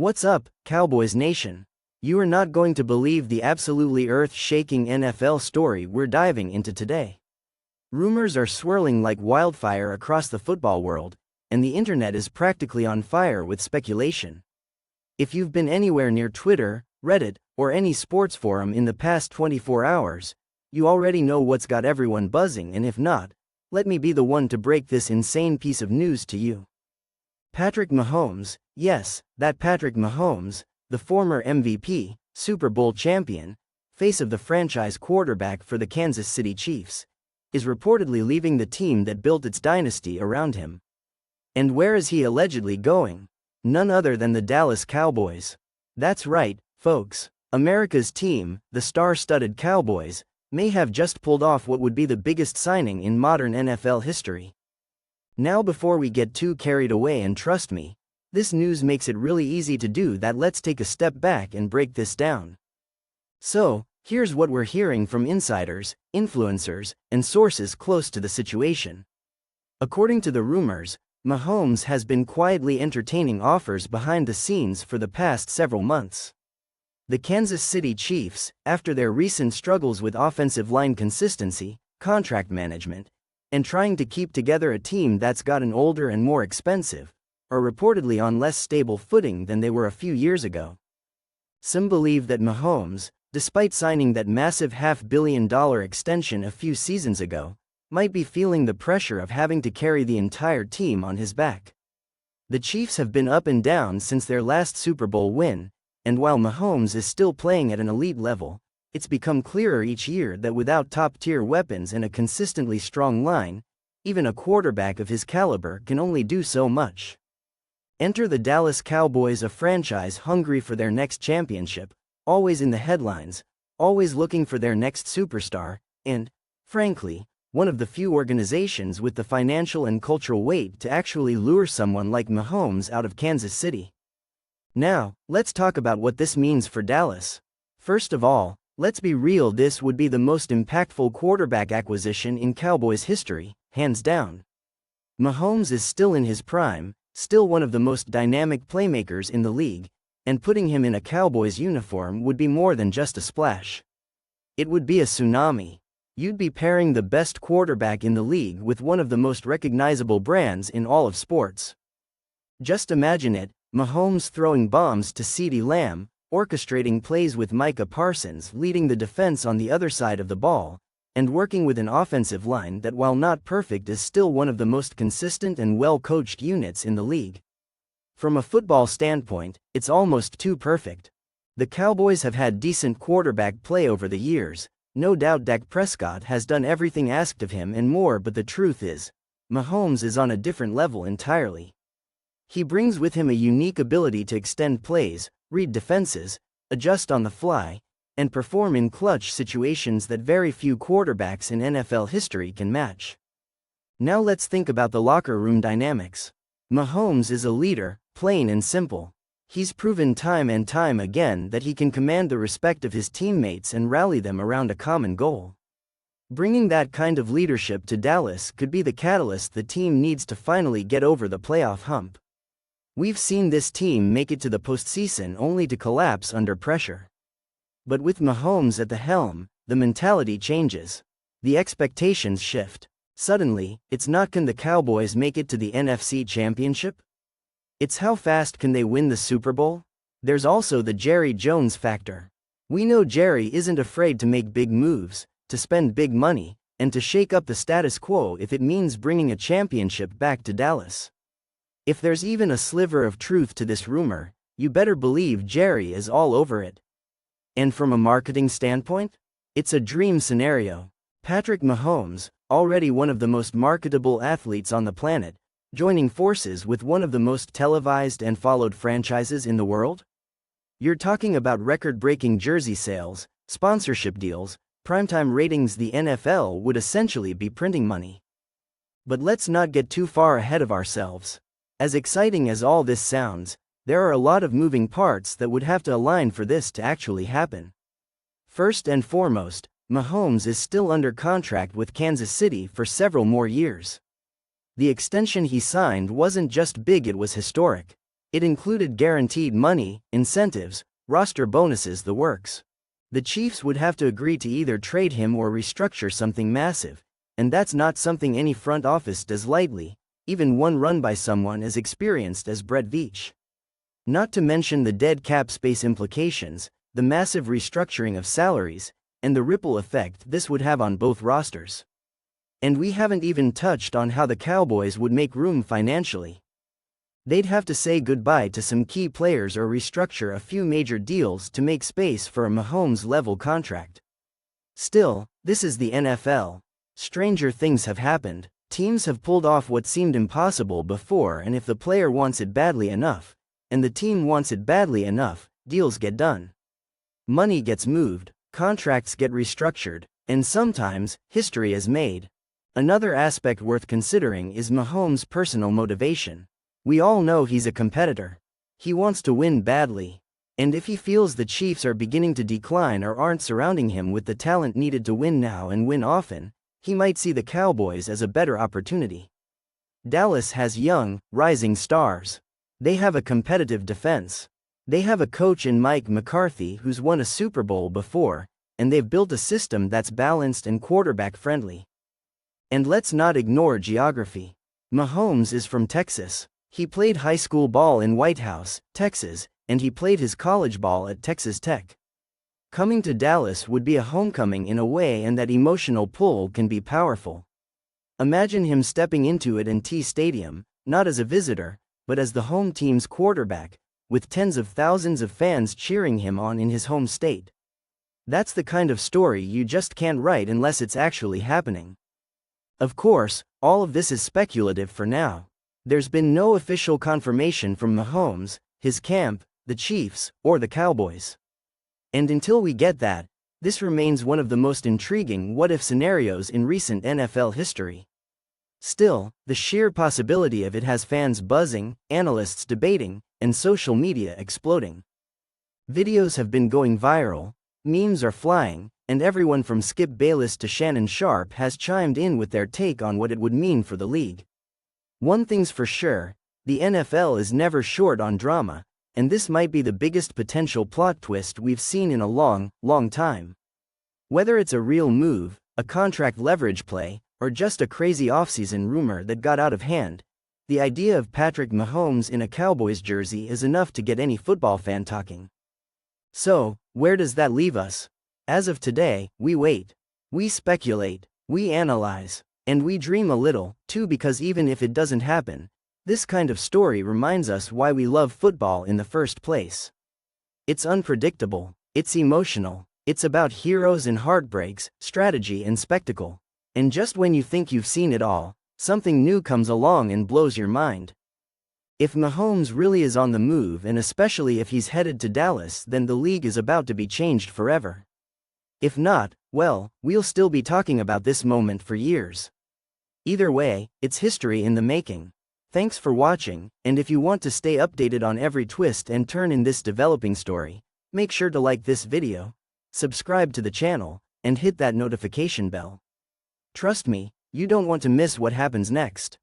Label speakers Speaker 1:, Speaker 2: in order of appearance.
Speaker 1: What's up, Cowboys Nation? You are not going to believe the absolutely earth-shaking NFL story we're diving into today. Rumors are swirling like wildfire across the football world, and the internet is practically on fire with speculation. If you've been anywhere near Twitter, Reddit, or any sports forum in the past 24 hours, you already know what's got everyone buzzing, and if not, let me be the one to break this insane piece of news to you. Patrick Mahomes, yes, that Patrick Mahomes, the former MVP, Super Bowl champion, face of the franchise quarterback for the Kansas City Chiefs, is reportedly leaving the team that built its dynasty around him. And where is he allegedly going? None other than the Dallas Cowboys. That's right, folks. America's team, the star-studded Cowboys, may have just pulled off what would be the biggest signing in modern NFL history. Now, before we get too carried away, and trust me, this news makes it really easy to do that, let's take a step back and break this down. So, here's what we're hearing from insiders, influencers, and sources close to the situation. According to the rumors, Mahomes has been quietly entertaining offers behind the scenes for the past several months. The Kansas City Chiefs, after their recent struggles with offensive line consistency, contract management, and trying to keep together a team that's gotten older and more expensive, are reportedly on less stable footing than they were a few years ago. Some believe that Mahomes, despite signing that massive $500 million extension a few seasons ago, might be feeling the pressure of having to carry the entire team on his back. The Chiefs have been up and down since their last Super Bowl win, and while Mahomes is still playing at an elite level, it's become clearer each year that without top-tier weapons and a consistently strong line, even a quarterback of his caliber can only do so much. Enter the Dallas Cowboys, a franchise hungry for their next championship, always in the headlines, always looking for their next superstar, and, frankly, one of the few organizations with the financial and cultural weight to actually lure someone like Mahomes out of Kansas City. Now, let's talk about what this means for Dallas. First of all, let's be real, this would be the most impactful quarterback acquisition in Cowboys history, hands down. Mahomes is still in his prime, still one of the most dynamic playmakers in the league, and putting him in a Cowboys uniform would be more than just a splash. It would be a tsunami. You'd be pairing the best quarterback in the league with one of the most recognizable brands in all of sports. Just imagine it, Mahomes throwing bombs to CeeDee Lamb, orchestrating plays with Micah Parsons, leading the defense on the other side of the ball, and working with an offensive line that, while not perfect, is still one of the most consistent and well-coached units in the league. From a football standpoint, it's almost too perfect. The Cowboys have had decent quarterback play over the years. No doubt Dak Prescott has done everything asked of him and more, but the truth is, Mahomes is on a different level entirely. He brings with him a unique ability to extend plays, read defenses, adjust on the fly, and perform in clutch situations that very few quarterbacks in NFL history can match. Now let's think about the locker room dynamics. Mahomes is a leader, plain and simple. He's proven time and time again that he can command the respect of his teammates and rally them around a common goal. Bringing that kind of leadership to Dallas could be the catalyst the team needs to finally get over the playoff hump. We've seen this team make it to the postseason only to collapse under pressure. But with Mahomes at the helm, the mentality changes. The expectations shift. Suddenly, it's not can the Cowboys make it to the NFC Championship? It's how fast can they win the Super Bowl? There's also the Jerry Jones factor. We know Jerry isn't afraid to make big moves, to spend big money, and to shake up the status quo if it means bringing a championship back to Dallas. If there's even a sliver of truth to this rumor, you better believe Jerry is all over it. And from a marketing standpoint, it's a dream scenario. Patrick Mahomes, already one of the most marketable athletes on the planet, joining forces with one of the most televised and followed franchises in the world? You're talking about record-breaking jersey sales, sponsorship deals, primetime ratings. The NFL would essentially be printing money. But let's not get too far ahead of ourselves. As exciting as all this sounds, there are a lot of moving parts that would have to align for this to actually happen. First and foremost, Mahomes is still under contract with Kansas City for several more years. The extension he signed wasn't just big, it was historic. It included guaranteed money, incentives, roster bonuses, the works. The Chiefs would have to agree to either trade him or restructure something massive, and that's not something any front office does lightly, even one run by someone as experienced as Brett Veach. Not to mention the dead cap space implications, the massive restructuring of salaries, and the ripple effect this would have on both rosters. And we haven't even touched on how the Cowboys would make room financially. They'd have to say goodbye to some key players or restructure a few major deals to make space for a Mahomes-level contract. Still, this is the NFL. Stranger things have happened. Teams have pulled off what seemed impossible before, and if the player wants it badly enough, and the team wants it badly enough, deals get done. Money gets moved, contracts get restructured, and sometimes, history is made. Another aspect worth considering is Mahomes' personal motivation. We all know he's a competitor. He wants to win badly. And if he feels the Chiefs are beginning to decline or aren't surrounding him with the talent needed to win now and win often, he might see the Cowboys as a better opportunity. Dallas has young, rising stars. They have a competitive defense. They have a coach in Mike McCarthy who's won a Super Bowl before, and they've built a system that's balanced and quarterback-friendly. And let's not ignore geography. Mahomes is from Texas. He played high school ball in White House, Texas, and he played his college ball at Texas Tech. Coming to Dallas would be a homecoming in a way, and that emotional pull can be powerful. Imagine him stepping into it in T Stadium, not as a visitor, but as the home team's quarterback, with tens of thousands of fans cheering him on in his home state. That's the kind of story you just can't write unless it's actually happening. Of course, all of this is speculative for now. There's been no official confirmation from Mahomes, his camp, the Chiefs, or the Cowboys. And until we get that, this remains one of the most intriguing what-if scenarios in recent NFL history. Still, the sheer possibility of it has fans buzzing, analysts debating, and social media exploding. Videos have been going viral, memes are flying, and everyone from Skip Bayless to Shannon Sharpe has chimed in with their take on what it would mean for the league. One thing's for sure, the NFL is never short on drama, and this might be the biggest potential plot twist we've seen in a long, long time. Whether it's a real move, a contract leverage play, or just a crazy offseason rumor that got out of hand, the idea of Patrick Mahomes in a Cowboys jersey is enough to get any football fan talking. So, where does that leave us? As of today, we wait. We speculate, we analyze, and we dream a little, too, because even if it doesn't happen, this kind of story reminds us why we love football in the first place. It's unpredictable, it's emotional, it's about heroes and heartbreaks, strategy and spectacle. And just when you think you've seen it all, something new comes along and blows your mind. If Mahomes really is on the move, and especially if he's headed to Dallas, then the league is about to be changed forever. If not, well, we'll still be talking about this moment for years. Either way, it's history in the making. Thanks for watching, and if you want to stay updated on every twist and turn in this developing story, make sure to like this video, subscribe to the channel, and hit that notification bell. Trust me, you don't want to miss what happens next.